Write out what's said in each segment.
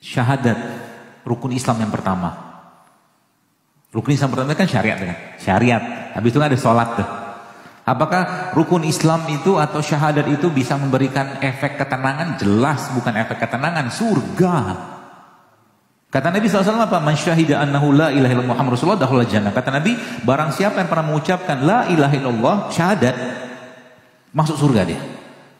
Syahadat, rukun Islam yang pertama. Rukun Islam pertama kan syariat kan? Syariat. Habis itu kan ada sholat tuh. Apakah rukun Islam itu atau syahadat itu bisa memberikan efek ketenangan? Jelas bukan efek ketenangan, surga. Kata Nabi SAW apa? Man syahida annahu la ilaha illallah Muhammad Rasulullah dakhala jannah. Kata Nabi, barang siapa yang pernah mengucapkan la ilaha illallah, syahadat, masuk surga dia.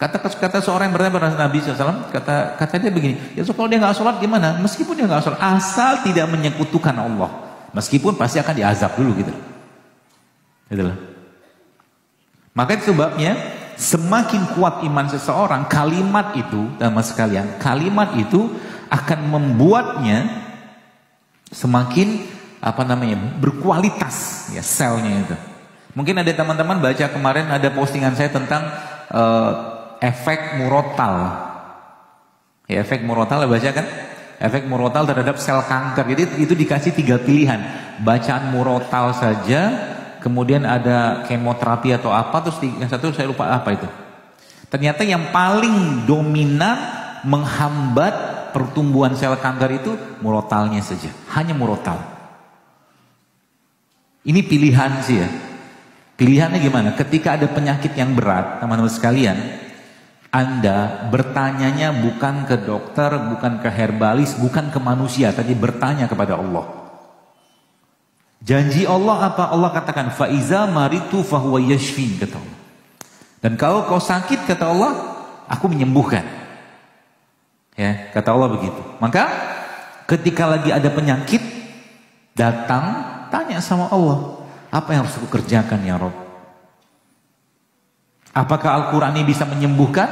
Kata seorang yang bertanya pada Nabi SAW, kata dia begini, ya so, kalau dia nggak sholat gimana? Meskipun dia nggak sholat, asal tidak menyekutukan Allah, meskipun pasti akan diazab dulu gitu. Itulah. Maka itu sebabnya semakin kuat iman seseorang, kalimat itu, teman sekalian, kalimat itu akan membuatnya semakin berkualitas ya selnya itu. Mungkin ada teman-teman baca kemarin ada postingan saya tentang efek murotal. Ya, efek murotal baca kan? Efek murotal terhadap sel kanker. Jadi itu dikasih 3 pilihan. Bacaan murotal saja, kemudian ada kemoterapi atau apa, terus yang satu saya lupa apa itu. Ternyata yang paling dominan menghambat pertumbuhan sel kanker itu murotalnya saja, hanya murotal. Ini pilihan sih ya. Pilihannya gimana? Ketika ada penyakit yang berat, teman-teman sekalian, Anda bertanyanya bukan ke dokter, bukan ke herbalis, bukan ke manusia, tapi bertanya kepada Allah. Janji Allah apa? Allah katakan faiza maritu fahuwa yashfin, kata Allah. Dan kalau kau sakit, kata Allah, aku menyembuhkan. Ya, kata Allah begitu. Maka ketika lagi ada penyakit datang, tanya sama Allah, apa yang harus aku kerjakan ya Rabb? Apakah Al-Quran ini bisa menyembuhkan?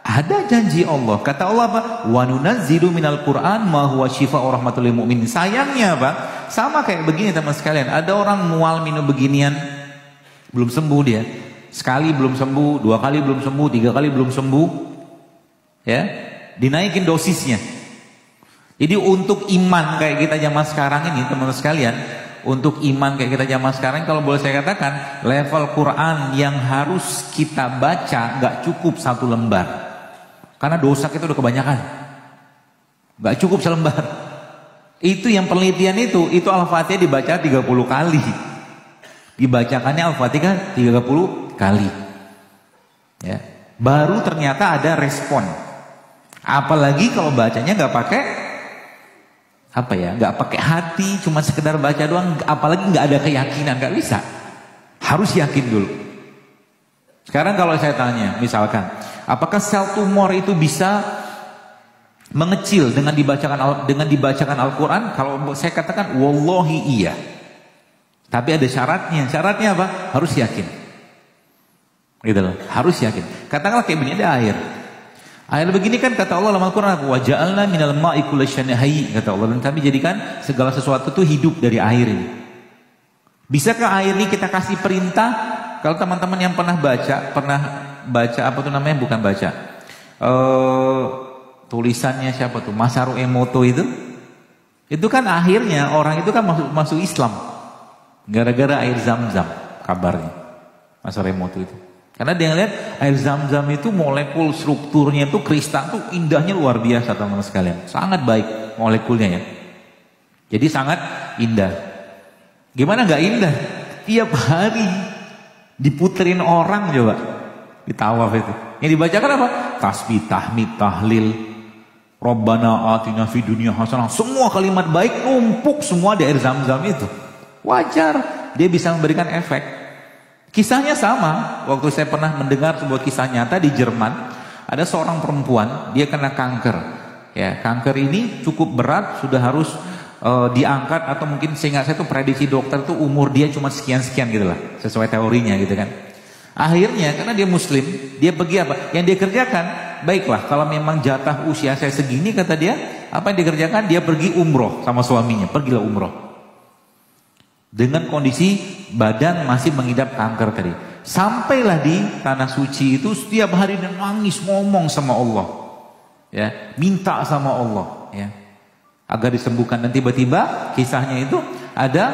Ada janji Allah. Kata Allah apa? Wa nunazzilu minal Qur'an ma huwa syifaa'ur rahmatul lil mu'minin. Sayangnya apa? Sama kayak begini teman sekalian. Ada orang mual minum beginian, belum sembuh dia. Sekali belum sembuh, 2 kali belum sembuh, 3 kali belum sembuh. Ya, dinaikin dosisnya. Jadi untuk iman kayak kita zaman sekarang ini teman-teman sekalian, untuk iman kayak kita zaman sekarang, kalau boleh saya katakan, level Quran yang harus kita baca nggak cukup 1 lembar. Karena dosa kita udah kebanyakan. Nggak cukup selembar. Itu yang penelitian itu Al-Fatihah dibaca 30 kali. Dibacakannya Al-Fatihah 30 kali. Ya. Baru ternyata ada respon. Apalagi kalau bacanya nggak pakai nggak pakai hati, cuma sekedar baca doang, apalagi nggak ada keyakinan, nggak bisa. Harus yakin dulu. Sekarang kalau saya tanya, misalkan, apakah sel tumor itu bisa mengecil dengan dibacakan Al-Quran? Kalau saya katakan, wallahi iya. Tapi ada syaratnya. Syaratnya apa? Harus yakin. Gitu loh. Harus yakin. Katakanlah kayak begini, ada air. Air begini kan kata Allah dalam Al-Quran, wa ja'alna minal ma'i kulla syai'in hayy, kata Allah, dan kami jadikan segala sesuatu itu hidup dari air ini. Bisakah air ini kita kasih perintah? Kalau teman-teman yang pernah baca apa tuh namanya, bukan baca, tulisannya siapa tuh, Masaru Emoto itu kan akhirnya orang itu kan masuk Islam gara-gara air Zam-Zam, kabarnya Masaru Emoto itu. Karena dia ngeliat air Zam-Zam itu molekul strukturnya itu kristal tuh indahnya luar biasa teman-teman sekalian. Sangat baik molekulnya ya. Jadi sangat indah. Gimana nggak indah? Tiap hari diputerin orang coba di tawaf itu. Yang dibacakan apa? Tasbih, tahmid, tahlil, Rabbana atina fid dunya hasanah. Semua kalimat baik numpuk semua di air Zam-Zam itu. Wajar dia bisa memberikan efek. Kisahnya sama, waktu saya pernah mendengar sebuah kisah nyata di Jerman, ada seorang perempuan, dia kena kanker. Ya, kanker ini cukup berat, sudah harus diangkat atau mungkin seingat saya tuh prediksi dokter tuh umur dia cuma sekian-sekian gitu lah, sesuai teorinya gitu kan. Akhirnya karena dia muslim, dia pergi apa? Yang dia kerjakan, baiklah kalau memang jatah usia saya segini kata dia, apa yang dikerjakan? Dia pergi umroh sama suaminya, pergilah umroh. Dengan kondisi badan masih mengidap kanker tadi. Sampailah di tanah suci itu setiap hari dia nangis ngomong sama Allah. Ya, minta sama Allah ya. Agar disembuhkan, dan tiba-tiba kisahnya itu ada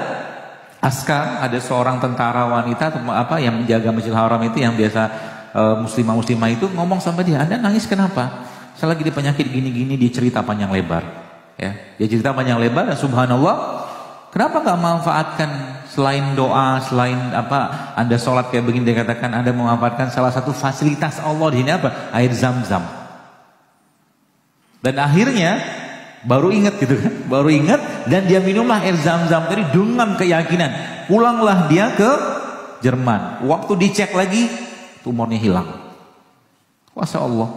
askar, ada seorang tentara wanita yang menjaga Masjidil Haram itu yang biasa muslimah itu ngomong sama dia, "Anda nangis kenapa?" "Saya lagi di penyakit gini-gini." Dia cerita panjang lebar. Ya, dia cerita panjang lebar dan subhanallah, kenapa nggak manfaatkan selain doa, selain apa, Anda sholat kayak begini, dia katakan Anda memanfaatkan salah satu fasilitas Allah di sini apa? Air Zam-Zam. Dan akhirnya baru ingat gitu kan, baru ingat dan dia minumlah air Zam-Zam tadi dengan keyakinan. Pulanglah dia ke Jerman. Waktu dicek lagi, tumornya hilang. Masya Allah.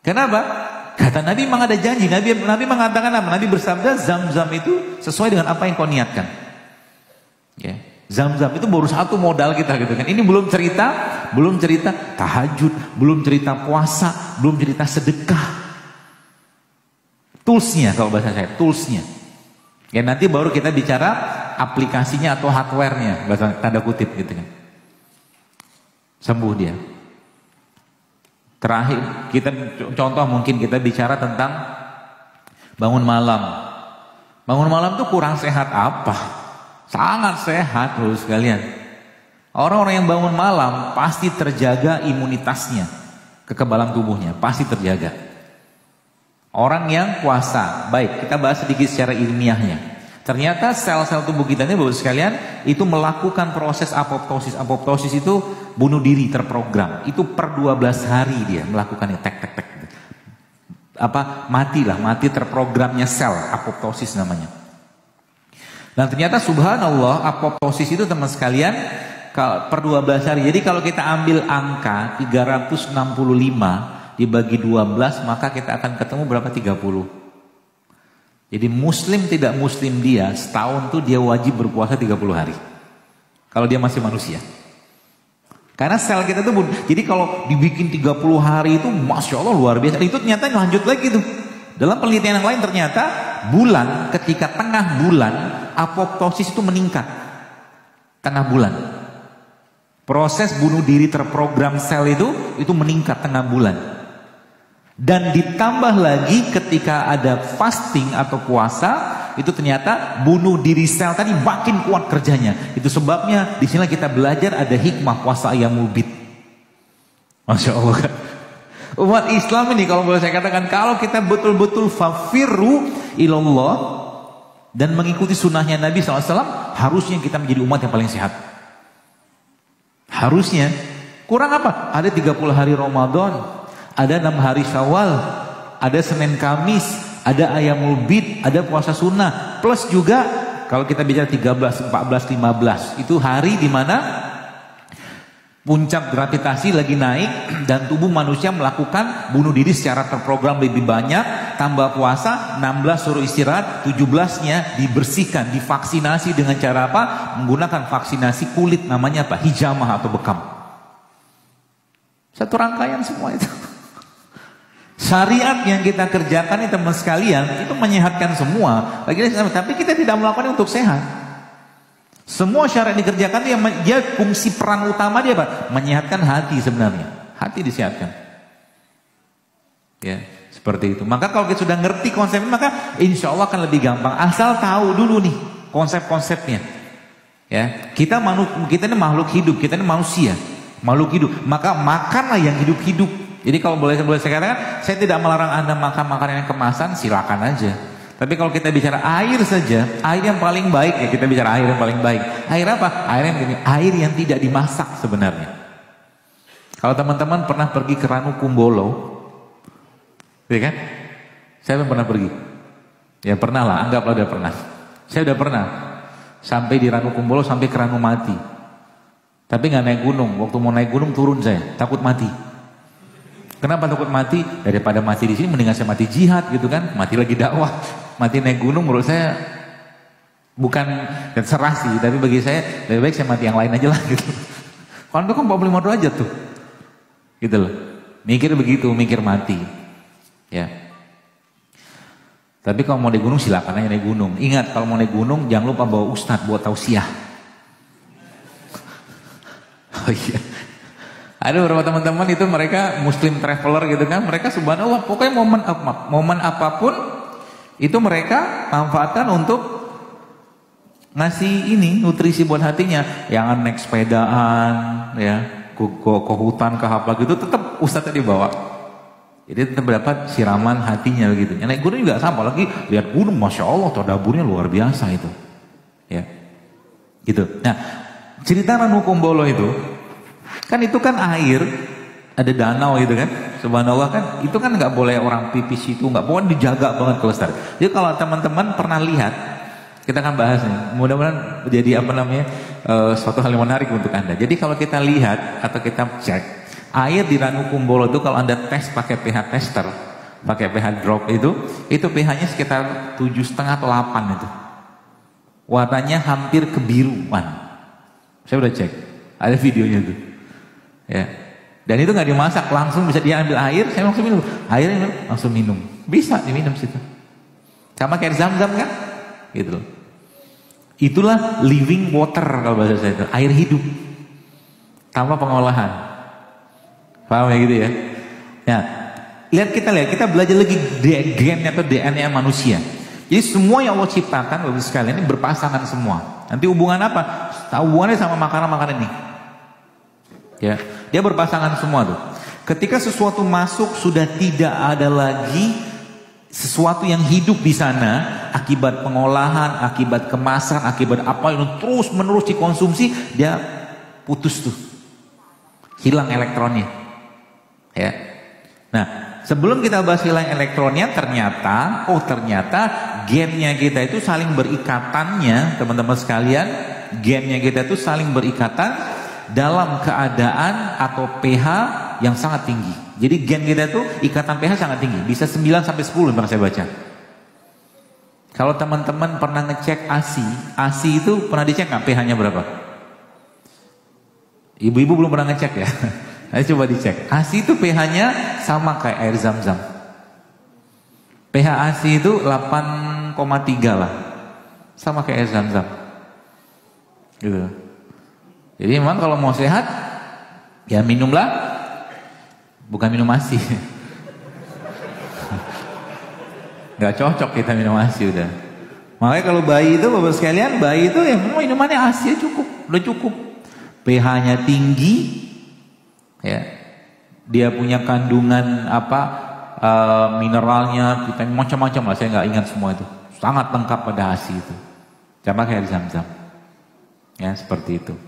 Kenapa? Kata Nabi memang ada janji. Nabi mengatakan apa? Nabi bersabda, Zam-Zam itu sesuai dengan apa yang kau niatkan. Ya. Zam-Zam itu baru satu modal kita gitu kan. Ini belum cerita tahajud, belum cerita puasa, belum cerita sedekah. Toolsnya kalau bahasa saya, toolsnya. Ya nanti baru kita bicara aplikasinya atau hardwarenya, bahasa tanda kutip gitu kan. Sembuh dia. Terakhir kita contoh mungkin kita bicara tentang bangun malam. Bangun malam tuh kurang sehat apa? Sangat sehat loh sekalian. Orang-orang yang bangun malam pasti terjaga imunitasnya, kekebalan tubuhnya pasti terjaga. Orang yang puasa, baik kita bahas sedikit secara ilmiahnya. Ternyata sel-sel tubuh kita ini Bapak sekalian itu melakukan proses apoptosis. Apoptosis itu bunuh diri terprogram. Itu per 12 hari dia melakukannya tek. Mati terprogramnya sel, apoptosis namanya. Dan ternyata subhanallah apoptosis itu teman sekalian per 12 hari. Jadi kalau kita ambil angka 365 dibagi 12 maka kita akan ketemu berapa? 30. Jadi muslim tidak muslim dia setahun tuh dia wajib berpuasa 30 hari. Kalau dia masih manusia. Karena sel kita tuh jadi kalau dibikin 30 hari itu Masya Allah luar biasa. Itu ternyata lanjut lagi tuh. Dalam penelitian yang lain ternyata bulan ketika tengah bulan apoptosis itu meningkat. Tengah bulan. Proses bunuh diri terprogram sel itu meningkat tengah bulan. Dan ditambah lagi ketika ada fasting atau puasa, itu ternyata bunuh diri sel tadi makin kuat kerjanya. Itu sebabnya di sini kita belajar ada hikmah puasa Ayyamul Bid. Masya Allah kan. Umat Islam ini kalau boleh saya katakan, kalau kita betul-betul fafirru ilallah dan mengikuti sunnahnya Nabi SAW, harusnya kita menjadi umat yang paling sehat. Harusnya. Kurang apa? Ada 30 hari Ramadan. Ada 6 hari Syawal, ada Senin Kamis, ada Ayyamul Bid, ada puasa sunnah. Plus juga kalau kita bicara 13, 14, 15, itu hari di mana puncak gravitasi lagi naik dan tubuh manusia melakukan bunuh diri secara terprogram lebih banyak. Tambah puasa, 16 suruh istirahat, 17-nya dibersihkan, divaksinasi dengan cara apa? Menggunakan vaksinasi kulit namanya apa? Hijamah atau bekam. Satu rangkaian semua itu. Syariat yang kita kerjakan ini teman sekalian itu menyehatkan semua. Tapi kita tidak melakukannya untuk sehat. Semua syariat dikerjakan dia fungsi peran utama dia apa? Menyehatkan hati sebenarnya. Hati disehatkan. Ya, seperti itu. Maka kalau kita sudah ngerti konsepnya maka insya Allah akan lebih gampang. Asal tahu dulu nih konsep-konsepnya. Ya, kita ini makhluk hidup, kita ini manusia, makhluk hidup. Maka makanlah yang hidup-hidup. Jadi kalau boleh saya katakan, saya tidak melarang Anda makan makanan yang kemasan, silakan aja. Tapi kalau kita bicara air saja, air yang paling baik ya kita bicara air yang paling baik. Air apa? Air yang tidak dimasak sebenarnya. Kalau teman-teman pernah pergi ke Ranu Kumbolo, ya kan? Saya pernah pergi. Ya pernah lah, anggaplah udah pernah. Saya udah pernah sampai di Ranu Kumbolo sampai ke Ranu Mati. Tapi nggak naik gunung. Waktu mau naik gunung turun saya, takut mati. Kenapa takut mati? Daripada mati di sini mendingan saya mati jihad gitu kan, mati lagi dakwah, mati naik gunung menurut saya bukan serah sih, tapi bagi saya lebih baik saya mati yang lain aja lah gitu. Kalau itu kan 45 derajat tuh, gitu loh. Mikir begitu, mikir mati, ya. Tapi kalau mau naik gunung silakan aja naik gunung. Ingat kalau mau naik gunung jangan lupa bawa ustadz buat tausiah. Oh iya. Ada beberapa teman-teman itu mereka muslim traveler gitu kan, mereka subhanallah pokoknya momen apapun itu mereka manfaatkan untuk ngasih ini nutrisi buat hatinya. Yang naik sepedaan ya ke hutan ke apa gitu tetap ustadznya dibawa. Jadi tetap dapat siraman hatinya begitu. Yang naik gunung juga sama, lagi lihat gunung, masya Allah, tadaburnya luar biasa itu. Ya, gitu. Nah, cerita Ranukumbolo itu, kan air, ada danau gitu kan. Subhanallah kan, itu kan nggak boleh orang pipis itu, nggak boleh, dijaga banget kelestarian. Jadi kalau teman-teman pernah lihat, kita akan bahas nih, mudah-mudahan jadi suatu hal yang menarik untuk Anda. Jadi kalau kita lihat atau kita cek air di Ranukumbolo itu, kalau Anda tes pakai pH tester, pakai pH drop itu pH-nya sekitar 7,5 atau 8 itu. Warnanya hampir kebiruan. Saya udah cek, ada videonya tuh. Ya. Dan itu nggak dimasak, langsung bisa diambil air, saya langsung minum. Airnya langsung minum. Bisa diminum situ. Sama kayak Zam-Zam kan? Gitu loh. Itulah living water kalau bahasa saya itu, air hidup tanpa pengolahan. Paham ya gitu ya? Ya, kita lihat, belajar lagi gennya atau DNA manusia. Jadi semua yang Allah ciptakan, Bapak sekalian, ini berpasangan semua. Nanti hubungan apa? Hubungannya sama makanan-makanan ini. Ya, dia berpasangan semua tuh. Ketika sesuatu masuk sudah tidak ada lagi sesuatu yang hidup di sana, akibat pengolahan, akibat kemasan, akibat apa yang terus menerus dikonsumsi, dia putus tuh, hilang elektronnya. Ya. Nah, sebelum kita bahas hilang elektronnya, ternyata gennya kita itu saling berikatannya, teman-teman sekalian, gennya kita itu saling berikatan dalam keadaan atau pH yang sangat tinggi. Jadi gen kita itu ikatan pH sangat tinggi, bisa 9 sampai 10 bang saya baca. Kalau teman-teman pernah ngecek ASI itu pernah dicek nggak pH-nya berapa? Ibu-ibu belum pernah ngecek ya? Ayo coba dicek. ASI itu pH-nya sama kayak air Zam-Zam. pH ASI itu 8,3 lah, sama kayak air Zam-Zam. Gitu. Jadi memang kalau mau sehat, ya minumlah. Bukan minum ASI. Gak cocok kita minum ASI udah. Makanya kalau bayi itu, Bapak sekalian, bayi itu ya memang minumannya ASI cukup, udah cukup. pH-nya tinggi, ya. Dia punya kandungan mineralnya, vitamin macam-macam lah. Saya nggak ingat semua itu. Sangat lengkap pada ASI itu. Sama kayak Zam-Zam. Ya seperti itu.